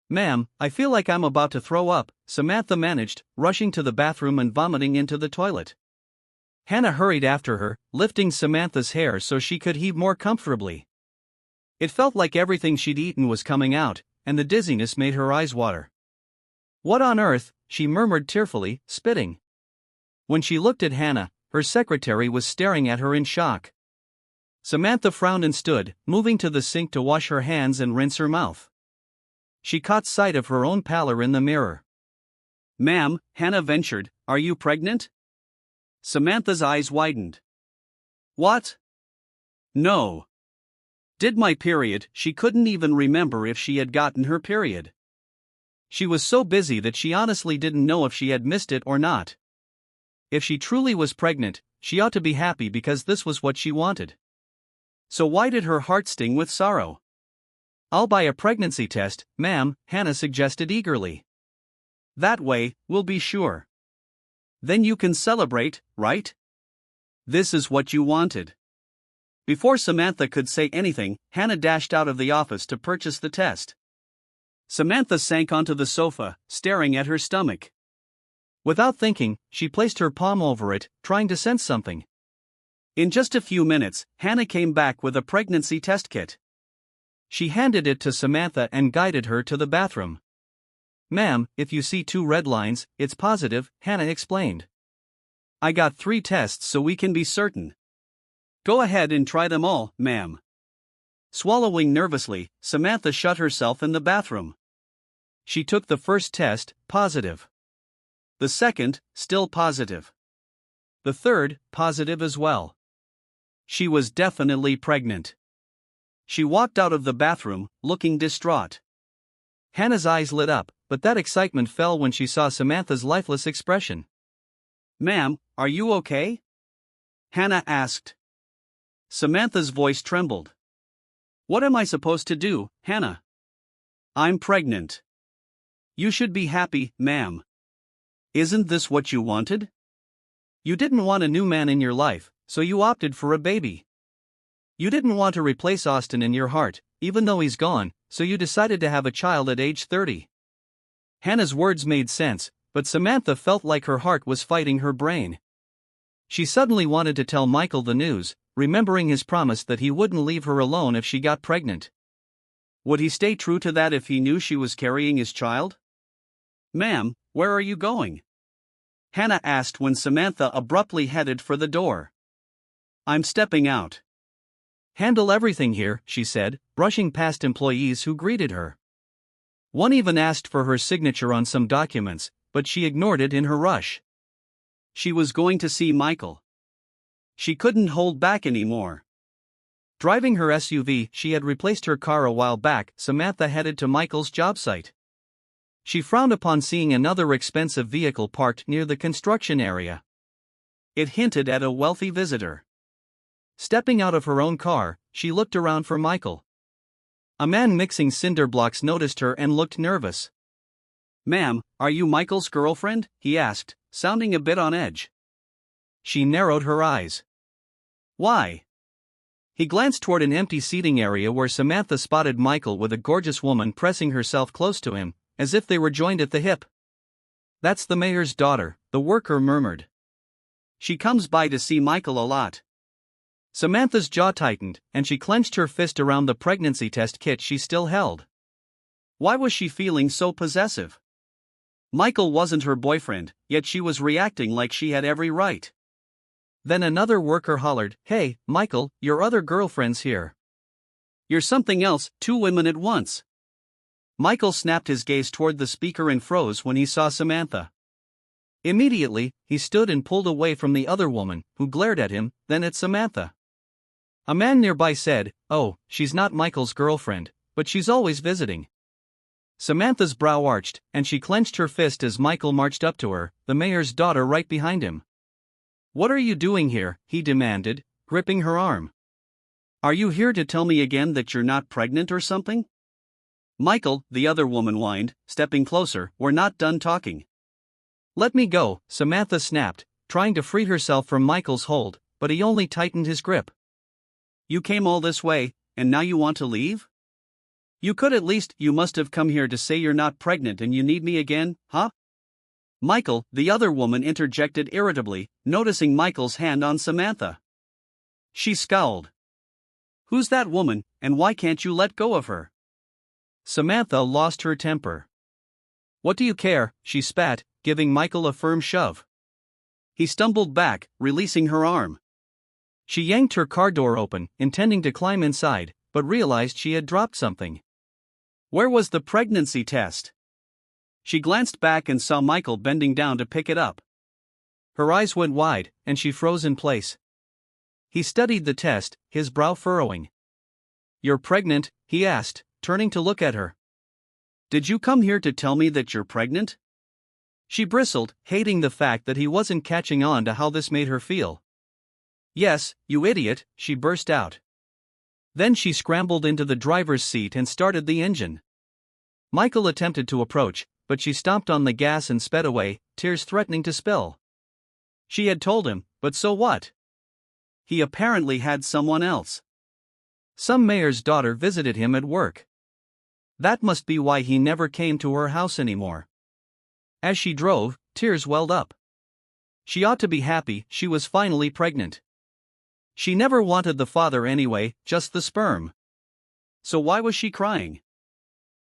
Speaker 1: "Ma'am, I feel like I'm about to throw up," Samantha managed, rushing to the bathroom and vomiting into the toilet. Hannah hurried after her, lifting Samantha's hair so she could heave more comfortably. It felt like everything she'd eaten was coming out, and the dizziness made her eyes water. "What on earth?" she murmured tearfully, spitting. When she looked at Hannah, her secretary was staring at her in shock. Samantha frowned and stood, moving to the sink to wash her hands and rinse her mouth. She caught sight of her own pallor in the mirror.
Speaker 2: "Ma'am," Hannah ventured, "are you pregnant?" Samantha's eyes widened. "What? No. Did my period?" She couldn't even remember if she had gotten her period.
Speaker 1: She was so busy that she honestly didn't know if she had missed it or not. If she truly was pregnant, she ought to be happy because this was what she wanted. So why did her heart sting with sorrow? "I'll buy a pregnancy test, ma'am," Hannah suggested eagerly.
Speaker 2: "That way, we'll be sure. Then you can celebrate, right? This is what you wanted." Before Samantha could say anything, Hannah dashed out of the office to purchase the test. Samantha sank onto the sofa, staring at her stomach.
Speaker 1: Without thinking, she placed her palm over it, trying to sense something.
Speaker 2: In just a few minutes, Hannah came back with a pregnancy test kit.
Speaker 1: She handed it to Samantha and guided her to the bathroom. "Ma'am, if you see 2 red lines, it's positive," Hannah explained.
Speaker 2: "I got 3 tests so we can be certain." "Go ahead and try them all, ma'am." Swallowing nervously, Samantha shut herself in the bathroom.
Speaker 1: She took the first test, positive.
Speaker 2: The second, still positive.
Speaker 1: The third, positive as well.
Speaker 2: She was definitely pregnant. She walked out of the bathroom, looking distraught.
Speaker 1: Hannah's eyes lit up, but that excitement fell when she saw Samantha's lifeless expression.
Speaker 2: "Ma'am, are you okay?" Hannah asked. Samantha's voice trembled. "What am I supposed to do, Hannah? I'm pregnant." "You should be happy, ma'am. Isn't this what you wanted?
Speaker 1: You didn't want a new man in your life, so you opted for a baby. You didn't want to replace Austin in your heart, even though he's gone, so you decided to have a child at age 30. Hannah's words made sense, but Samantha felt like her heart was fighting her brain. She suddenly wanted to tell Michael the news, remembering his promise that he wouldn't leave her alone if she got pregnant.
Speaker 2: Would he stay true to that if he knew she was carrying his child? "Ma'am, where are you going?" Hannah asked when Samantha abruptly headed for the door. "I'm stepping out."
Speaker 1: "Handle everything here," she said, brushing past employees who greeted her. One even asked for her signature on some documents, but she ignored it in her rush.
Speaker 2: She was going to see Michael. She couldn't hold back anymore.
Speaker 1: Driving her SUV, she had replaced her car a while back. Samantha headed to Michael's job site. She frowned upon seeing another expensive vehicle parked near the construction area.
Speaker 2: It hinted at a wealthy visitor.
Speaker 1: Stepping out of her own car, she looked around for Michael. A man mixing cinder blocks noticed her and looked nervous.
Speaker 2: "Ma'am, are you Michael's girlfriend?" he asked, sounding a bit on edge.
Speaker 1: She narrowed her eyes.
Speaker 2: "Why?"
Speaker 1: He glanced toward an empty seating area where Samantha spotted Michael with a gorgeous woman pressing herself close to him, as if they were joined at the hip. "That's the mayor's daughter," the worker murmured.
Speaker 2: "She comes by to see Michael a lot."
Speaker 1: Samantha's jaw tightened, and she clenched her fist around the pregnancy test kit she still held.
Speaker 2: Why was she feeling so possessive? Michael wasn't her boyfriend, yet she was reacting like she had every right.
Speaker 1: Then another worker hollered, "Hey, Michael, your other girlfriend's here."
Speaker 2: You're something else, 2 women at once. Michael snapped his gaze toward the speaker and froze when he saw Samantha. Immediately, he stood and pulled away from the other woman, who glared at him, then at Samantha. A man nearby said, "Oh, she's not Michael's girlfriend, but she's always visiting." Samantha's brow arched, and she clenched her fist as Michael marched up to her, the mayor's daughter right behind him. "What are you doing here?" he demanded, gripping her arm. "Are you here to tell me again that you're not pregnant or something?" "Michael," the other woman whined, stepping closer, "we're not done talking." "Let me go," Samantha snapped, trying to free herself from Michael's hold, but he only tightened his grip. "You came all this way, and now you want to leave? You must have come here to say you're not pregnant and you need me again, huh?" "Michael," the other woman interjected irritably, noticing Michael's hand on Samantha. She scowled. "Who's that woman, and why can't you let go of her?" Samantha lost her temper. "What do you care?" she spat, giving Michael a firm shove. He stumbled back, releasing her arm. She yanked her car door open, intending to climb inside, but realized she had dropped something. Where was the pregnancy test? She glanced back and saw Michael bending down to pick it up. Her eyes went wide, and she froze in place. He studied the test, his brow furrowing. "You're pregnant?" he asked, turning to look at her. "Did you come here to tell me that you're pregnant?" She bristled, hating the fact that he wasn't catching on to how this made her feel. "Yes, you idiot," she burst out. Then she scrambled into the driver's seat and started the engine. Michael attempted to approach, but she stomped on the gas and sped away, tears threatening to spill. She had told him, but so what? He apparently had someone else. Some mayor's daughter visited him at work. That must be why he never came to her house anymore. As she drove, tears welled up. She ought to be happy she was finally pregnant. She never wanted the father anyway, just the sperm. So why was she crying?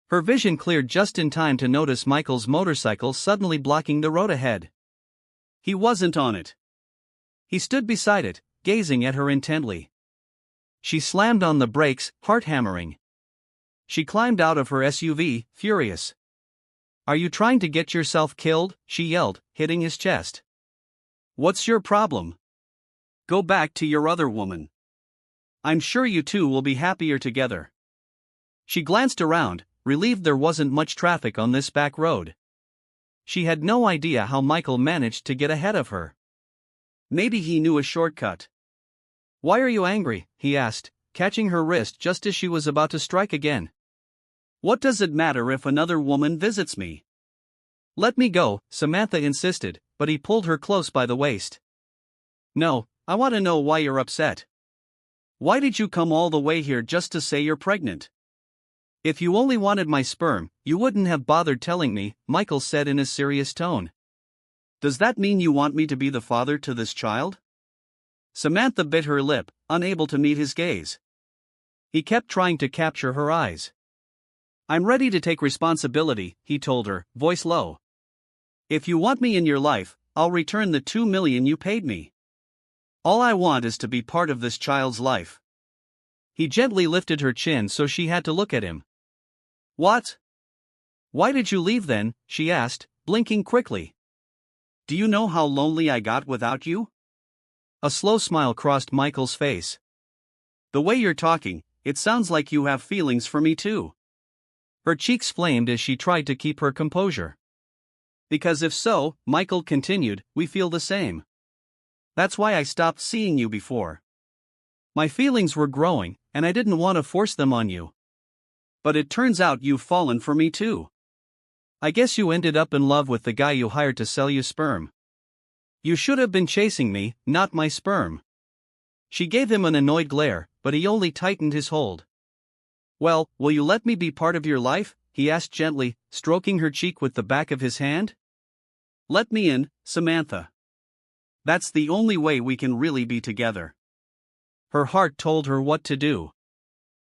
Speaker 2: Her vision cleared just in time to notice Michael's motorcycle suddenly blocking the road ahead. He wasn't on it. He stood beside it, gazing at her intently. She slammed on the brakes, heart hammering. She climbed out of her SUV, furious. "Are you trying to get yourself killed?" she yelled, hitting his chest. "What's your problem? Go back to your other woman. I'm sure you two will be happier together." She glanced around, relieved there wasn't much traffic on this back road. She had no idea how Michael managed to get ahead of her. Maybe he knew a shortcut. "Why are you angry?" he asked, catching her wrist just as she was about to strike again. "What does it matter if another woman visits me?" "Let me go," Samantha insisted, but he pulled her close by the waist. "No, I want to know why you're upset. Why did you come all the way here just to say you're pregnant?" "If you only wanted my sperm, you wouldn't have bothered telling me," Michael said in a serious tone. "Does that mean you want me to be the father to this child?" Samantha bit her lip, unable to meet his gaze. He kept trying to capture her eyes. "I'm ready to take responsibility," he told her, voice low. "If you want me in your life, I'll return the $2 million you paid me. All I want is to be part of this child's life." He gently lifted her chin so she had to look at him. "What? Why did you leave then?" she asked, blinking quickly. "Do you know how lonely I got without you?" A slow smile crossed Michael's face. "The way you're talking, it sounds like you have feelings for me too." Her cheeks flamed as she tried to keep her composure. "Because if so," Michael continued, "we feel the same. That's why I stopped seeing you before. My feelings were growing, and I didn't want to force them on you. But it turns out you've fallen for me too. I guess you ended up in love with the guy you hired to sell you sperm. You should have been chasing me, not my sperm." She gave him an annoyed glare, but he only tightened his hold. "Well, will you let me be part of your life?" he asked gently, stroking her cheek with the back of his hand. "Let me in, Samantha. That's the only way we can really be together." Her heart told her what to do.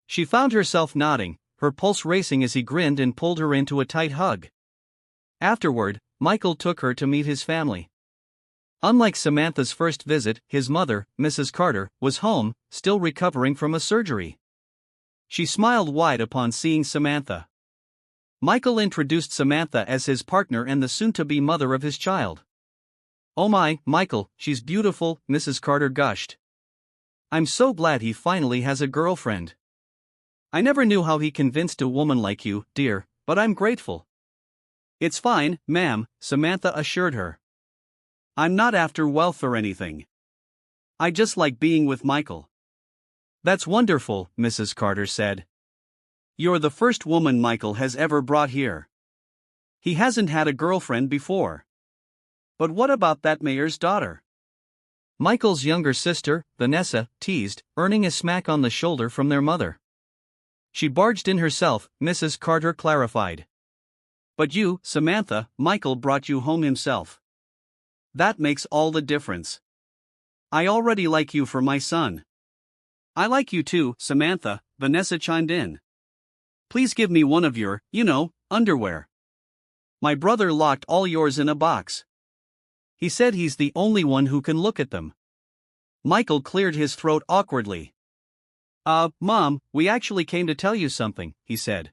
Speaker 2: She found herself nodding, her pulse racing as he grinned and pulled her into a tight hug. Afterward, Michael took her to meet his family. Unlike Samantha's first visit, his mother, Mrs. Carter, was home, still recovering from a surgery.
Speaker 1: She smiled wide upon seeing Samantha. Michael introduced Samantha as his partner and the soon-to-be mother of his child. "Oh my, Michael, she's beautiful," Mrs. Carter gushed. "I'm so glad he finally has a girlfriend. I never knew how he convinced a woman like you, dear, but I'm grateful." "It's fine, ma'am," Samantha assured her. "I'm not after wealth or anything. I just like being with Michael." "That's wonderful," Mrs. Carter said. "You're the first woman Michael has ever brought here. He hasn't had a girlfriend before." "But what about that mayor's daughter?" Michael's younger sister, Vanessa, teased, earning a smack on the shoulder from their mother. "She barged in herself," Mrs. Carter clarified. "But you, Samantha, Michael brought you home himself. That makes all the difference. I already like you for my son." "I like you too, Samantha," Vanessa chimed in. "Please give me one of your, underwear. My brother locked all yours in a box. He said he's the only one who can look at them." Michael cleared his throat awkwardly. Mom, we actually came to tell you something," he said.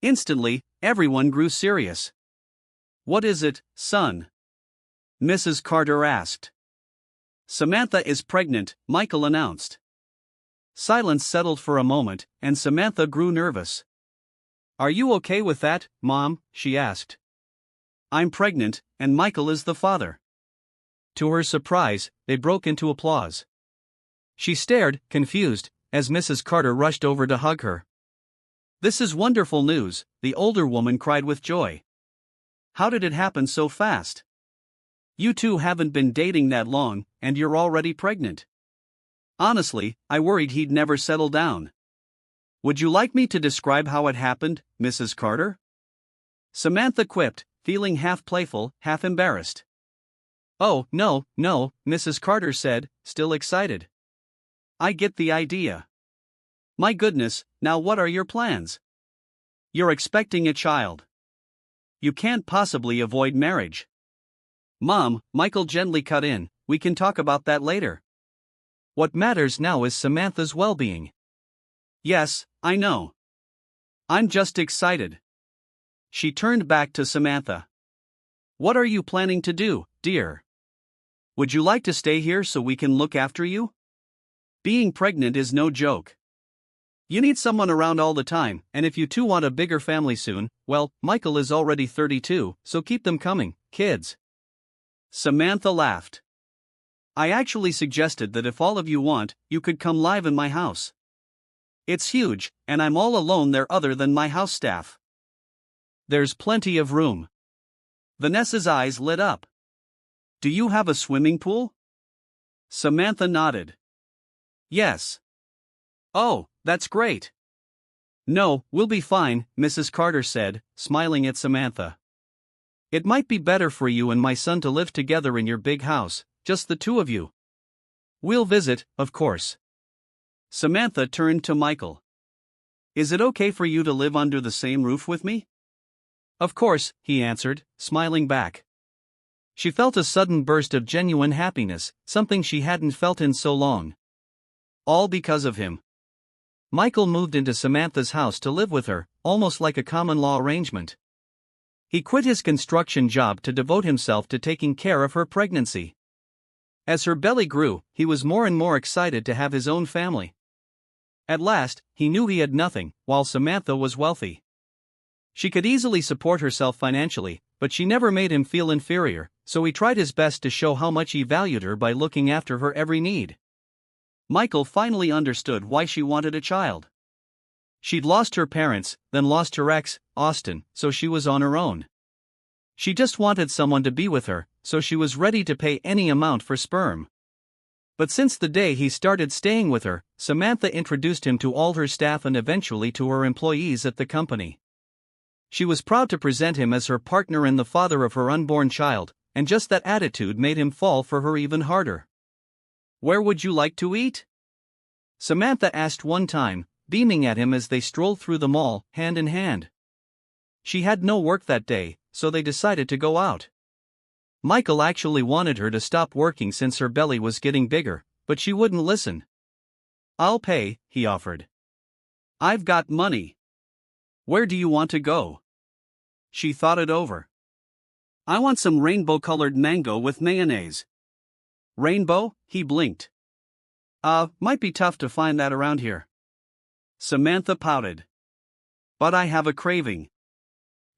Speaker 1: Instantly, everyone grew serious. "What is it, son?" Mrs. Carter asked. "Samantha is pregnant," Michael announced. Silence settled for a moment, and Samantha grew nervous. "Are you okay with that, Mom?" she asked. "I'm pregnant, and Michael is the father." To her surprise, they broke into applause. She stared, confused, as Mrs. Carter rushed over to hug her. "This is wonderful news," the older woman cried with joy. "How did it happen so fast? You two haven't been dating that long, and you're already pregnant. Honestly, I worried he'd never settle down." "Would you like me to describe how it happened, Mrs. Carter?" Samantha quipped, feeling half playful, half embarrassed. "Oh, no, Mrs. Carter said, still excited. "I get the idea. My goodness, now what are your plans? You're expecting a child. You can't possibly avoid marriage." "Mom," Michael gently cut in, "we can talk about that later. What matters now is Samantha's well-being." "Yes, I know. I'm just excited." She turned back to Samantha. "What are you planning to do, dear? Would you like to stay here so we can look after you? Being pregnant is no joke. You need someone around all the time, and if you two want a bigger family soon, well, Michael is already 32, so keep them coming, kids." Samantha laughed. "I actually suggested that if all of you want, you could come live in my house. It's huge, and I'm all alone there other than my house staff. There's plenty of room." Vanessa's eyes lit up. "Do you have a swimming pool?" Samantha nodded. "Yes." "Oh, that's great." "No, we'll be fine," Mrs. Carter said, smiling at Samantha. "It might be better for you and my son to live together in your big house, just the two of you. We'll visit, of course." Samantha turned to Michael. "Is it okay for you to live under the same roof with me?" "Of course," he answered, smiling back. She felt a sudden burst of genuine happiness, something she hadn't felt in so long. All because of him. Michael moved into Samantha's house to live with her, almost like a common-law arrangement. He quit his construction job to devote himself to taking care of her pregnancy. As her belly grew, he was more and more excited to have his own family. At last, he knew he had nothing, while Samantha was wealthy. She could easily support herself financially, but she never made him feel inferior, so he tried his best to show how much he valued her by looking after her every need. Michael finally understood why she wanted a child. She'd lost her parents, then lost her ex, Austin, so she was on her own. She just wanted someone to be with her, so she was ready to pay any amount for sperm. But since the day he started staying with her, Samantha introduced him to all her staff and eventually to her employees at the company. She was proud to present him as her partner and the father of her unborn child, and just that attitude made him fall for her even harder. "Where would you like to eat?" Samantha asked one time, beaming at him as they strolled through the mall, hand in hand. She had no work that day, so they decided to go out. Michael actually wanted her to stop working since her belly was getting bigger, but she wouldn't listen. "I'll pay," he offered.
Speaker 2: I've got money. Where do you want to go? She thought it over. I want some rainbow-colored mango with mayonnaise. Rainbow? He blinked. Might be tough to find that around here. Samantha pouted. But I have a craving.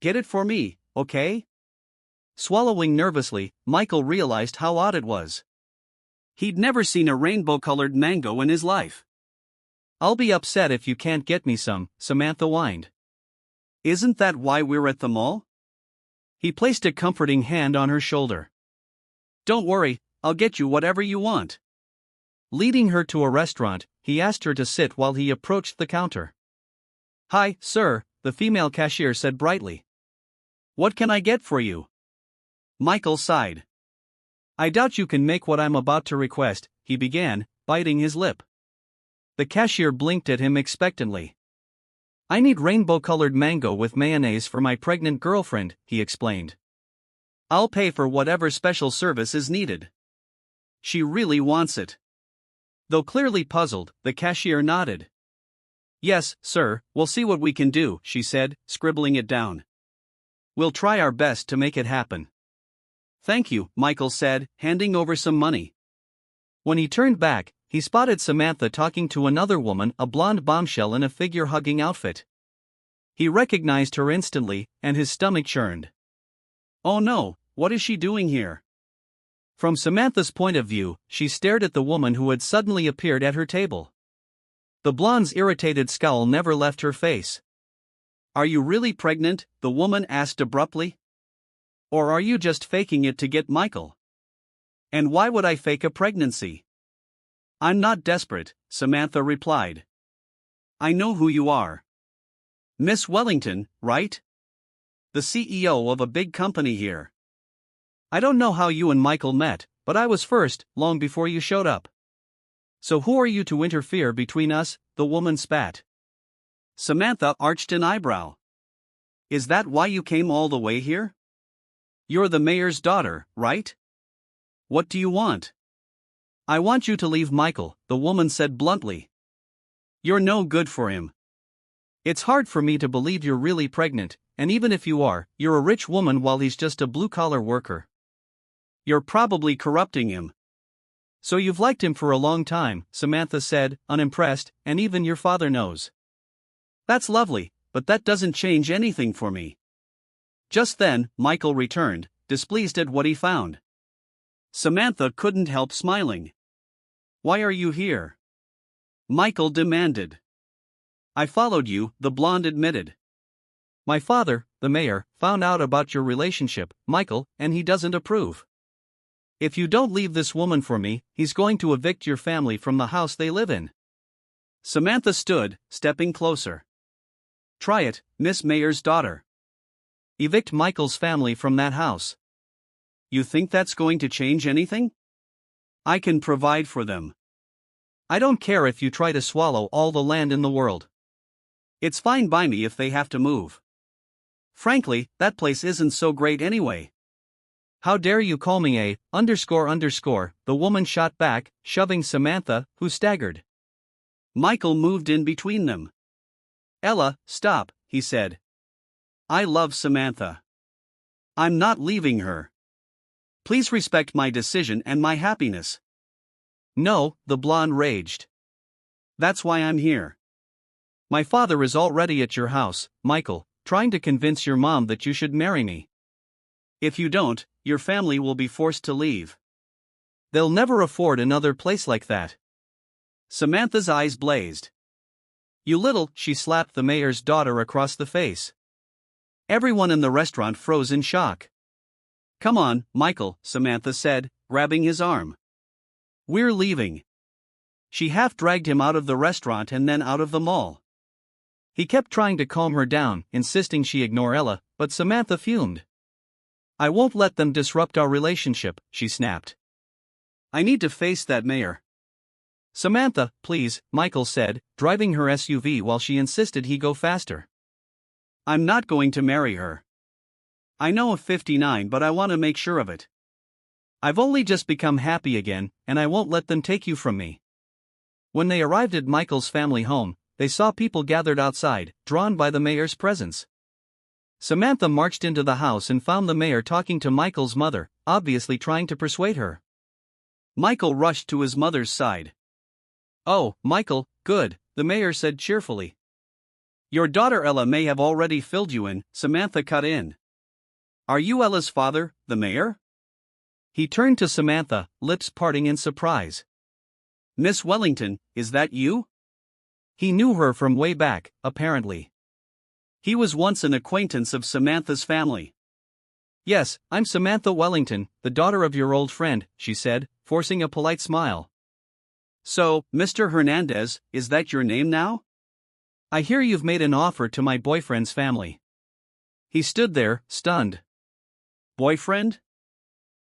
Speaker 2: Get it for me, okay? Swallowing nervously, Michael realized how odd it was. He'd never seen a rainbow-colored mango in his life.
Speaker 1: I'll be upset if you can't get me some, Samantha whined.
Speaker 2: Isn't that why we're at the mall?
Speaker 1: He placed a comforting hand on her shoulder.
Speaker 2: Don't worry, I'll get you whatever you want.
Speaker 1: Leading her to a restaurant, he asked her to sit while he approached the counter. Hi, sir, the female cashier said brightly.
Speaker 2: What can I get for you? Michael sighed.
Speaker 1: I doubt you can make what I'm about to request, he began, biting his lip. The cashier blinked at him expectantly. I need rainbow-colored mango with mayonnaise for my pregnant girlfriend, he explained.
Speaker 2: I'll pay for whatever special service is needed. She really wants it. Though clearly puzzled, the cashier nodded. Yes, sir, we'll see what we can do, she said, scribbling it down. We'll try our best to make it happen. Thank you, Michael said, handing over some money.
Speaker 1: When he turned back, he spotted Samantha talking to another woman, a blonde bombshell in a figure-hugging outfit. He recognized her instantly, and his stomach churned.
Speaker 2: Oh no, what is she doing here?
Speaker 1: From Samantha's point of view, she stared at the woman who had suddenly appeared at her table. The blonde's irritated scowl never left her face.
Speaker 2: Are you really pregnant? The woman asked abruptly. Or are you just faking it to get Michael? And why would I fake a pregnancy? I'm not desperate, Samantha replied. I know who you are. Miss Wellington, right? The CEO of a big company here.
Speaker 1: I don't know how you and Michael met, but I was first, long before you showed up. So who are you to interfere between us? The woman spat.
Speaker 2: Samantha arched an eyebrow. Is that why you came all the way here? You're the mayor's daughter, right? What do you want?
Speaker 1: I want you to leave Michael, the woman said bluntly.
Speaker 2: You're no good for him.
Speaker 1: It's hard for me to believe you're really pregnant, and even if you are, you're a rich woman while he's just a blue-collar worker.
Speaker 2: You're probably corrupting him.
Speaker 1: So you've liked him for a long time, Samantha said, unimpressed, and even your father knows.
Speaker 2: That's lovely, but that doesn't change anything for me. Just then, Michael returned, displeased at what he found. Samantha couldn't help smiling. Why are you here? Michael demanded. I followed you, the blonde admitted.
Speaker 1: My father, the mayor, found out about your relationship, Michael, and he doesn't approve. If you don't leave this woman for me, he's going to evict your family from the house they live in.
Speaker 2: Samantha stood, stepping closer. Try it, Miss Mayor's daughter.
Speaker 1: Evict Michael's family from that house.
Speaker 2: You think that's going to change anything? I can provide for them.
Speaker 1: I don't care if you try to swallow all the land in the world.
Speaker 2: It's fine by me if they have to move. Frankly, that place isn't so great anyway.
Speaker 1: How dare you call me a __, the woman shot back, shoving Samantha, who staggered.
Speaker 2: Michael moved in between them. Ella, stop, he said. I love Samantha. I'm not leaving her. Please respect my decision and my happiness.
Speaker 1: No, the blonde raged.
Speaker 2: That's why I'm here.
Speaker 1: My father is already at your house, Michael, trying to convince your mom that you should marry me.
Speaker 2: If you don't, your family will be forced to leave.
Speaker 1: They'll never afford another place like that.
Speaker 2: Samantha's eyes blazed. You little, she slapped the mayor's daughter across the face. Everyone in the restaurant froze in shock. Come on, Michael, Samantha said, grabbing his arm. We're leaving. She half dragged him out of the restaurant and then out of the mall.
Speaker 1: He kept trying to calm her down, insisting she ignore Ella, but Samantha fumed. I won't let them disrupt our relationship, she snapped.
Speaker 2: I need to face that mayor.
Speaker 1: Samantha, please, Michael said, driving her SUV while she insisted he go faster.
Speaker 2: I'm not going to marry her. I know I'm 59, but I want to make sure of it.
Speaker 1: I've only just become happy again, and I won't let them take you from me. When they arrived at Michael's family home, they saw people gathered outside, drawn by the mayor's presence. Samantha marched into the house and found the mayor talking to Michael's mother, obviously trying to persuade her.
Speaker 2: Michael rushed to his mother's side.
Speaker 1: "Oh, Michael, good," the mayor said cheerfully.
Speaker 2: "Your daughter Ella may have already filled you in," Samantha cut in. "Are you Ella's father, the mayor?"
Speaker 1: He turned to Samantha, lips parting in surprise.
Speaker 2: "Miss Wellington, is that you?"
Speaker 1: He knew her from way back, apparently.
Speaker 2: He was once an acquaintance of Samantha's family.
Speaker 1: "Yes, I'm Samantha Wellington, the daughter of your old friend," she said, forcing a polite smile.
Speaker 2: "So, Mr. Hernandez, is that your name now?"
Speaker 1: "I hear you've made an offer to my boyfriend's family." He stood there, stunned.
Speaker 2: "Boyfriend?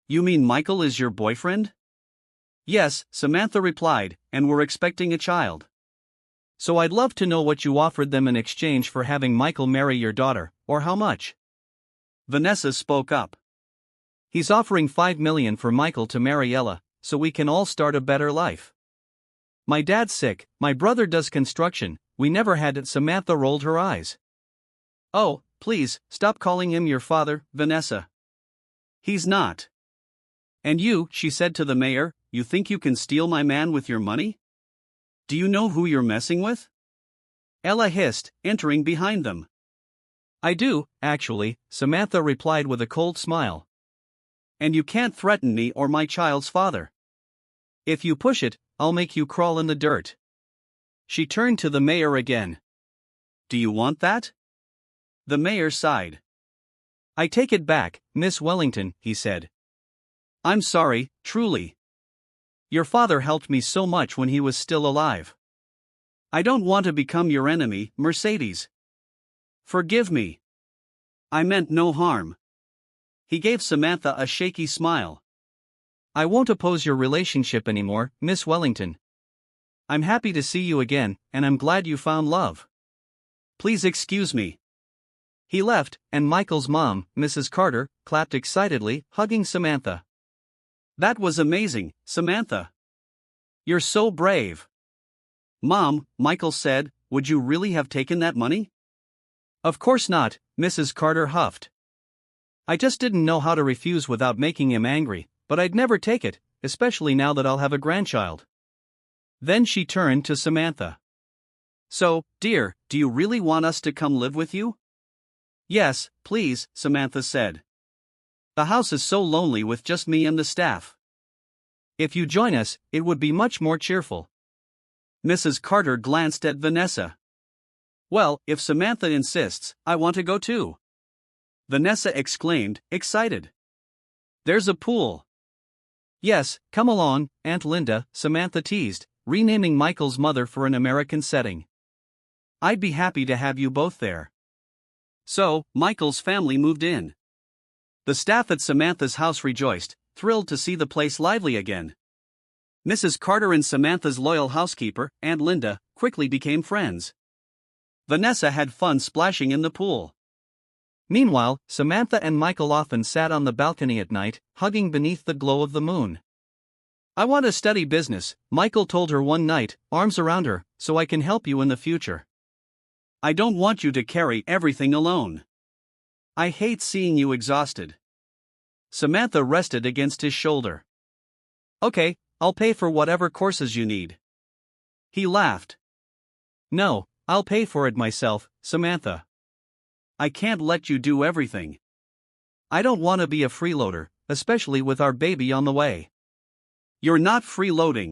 Speaker 2: You mean Michael is your boyfriend?"
Speaker 1: "Yes," Samantha replied, "and we're expecting a child. So I'd love to know what you offered them in exchange for having Michael marry your daughter, or how much."
Speaker 2: Vanessa spoke up.
Speaker 1: "He's offering $5 million for Michael to marry Ella, so we can all start a better life. My dad's sick, my brother does construction, we never had it." Samantha rolled her eyes.
Speaker 2: "Oh, please, stop calling him your father, Vanessa. He's not." "And you," she said to the mayor, "you think you can steal my man with your money? Do you know who you're messing with?"
Speaker 1: Ella hissed, entering behind them. "I do, actually," Samantha replied with a cold smile.
Speaker 2: "And you can't threaten me or my child's father.
Speaker 1: If you push it, I'll make you crawl in the dirt." She turned to the mayor again.
Speaker 2: "Do you want that?" The mayor sighed.
Speaker 1: "I take it back, Miss Wellington," he said. "I'm sorry, truly. Your father helped me so much when he was still alive.
Speaker 2: I don't want to become your enemy, Mercedes. Forgive me. I meant no harm." He gave Samantha a shaky smile.
Speaker 1: "I won't oppose your relationship anymore, Miss Wellington. I'm happy to see you again, and I'm glad you found love.
Speaker 2: Please excuse me."
Speaker 1: He left, and Michael's mom, Mrs. Carter, clapped excitedly, hugging Samantha.
Speaker 2: "That was amazing, Samantha.
Speaker 1: You're so brave."
Speaker 2: "Mom," Michael said, "would you really have taken that money?"
Speaker 1: "Of course not," Mrs. Carter huffed. "I just didn't know how to refuse without making him angry, but I'd never take it, especially now that I'll have a grandchild." Then she turned to Samantha.
Speaker 2: "So, dear, do you really want us to come live with you?"
Speaker 1: "Yes, please," Samantha said. "The house is so lonely with just me and the staff. If you join us, it would be much more cheerful."
Speaker 2: Mrs. Carter glanced at Vanessa. "Well, if Samantha insists, I want to go too," Vanessa exclaimed, excited. "There's a pool."
Speaker 1: "Yes, come along, Aunt Linda," Samantha teased, renaming Michael's mother for an American setting. "I'd be happy to have you both there."
Speaker 2: So, Michael's family moved in. The staff at Samantha's house rejoiced, thrilled to see the place lively again. Mrs. Carter and Samantha's loyal housekeeper, Aunt Linda, quickly became friends. Vanessa had fun splashing in the pool.
Speaker 1: Meanwhile, Samantha and Michael often sat on the balcony at night, hugging beneath the glow of the moon. "I want to study business," Michael told her one night, arms around her, "so I can help you in the future."
Speaker 2: "I don't want you to carry everything alone. I hate seeing you exhausted."
Speaker 1: Samantha rested against his shoulder. "Okay, I'll pay for whatever courses you need."
Speaker 2: He laughed.
Speaker 1: "No, I'll pay for it myself, Samantha.
Speaker 2: I can't let you do everything.
Speaker 1: I don't want to be a freeloader, especially with our baby on the way."
Speaker 2: "You're not freeloading.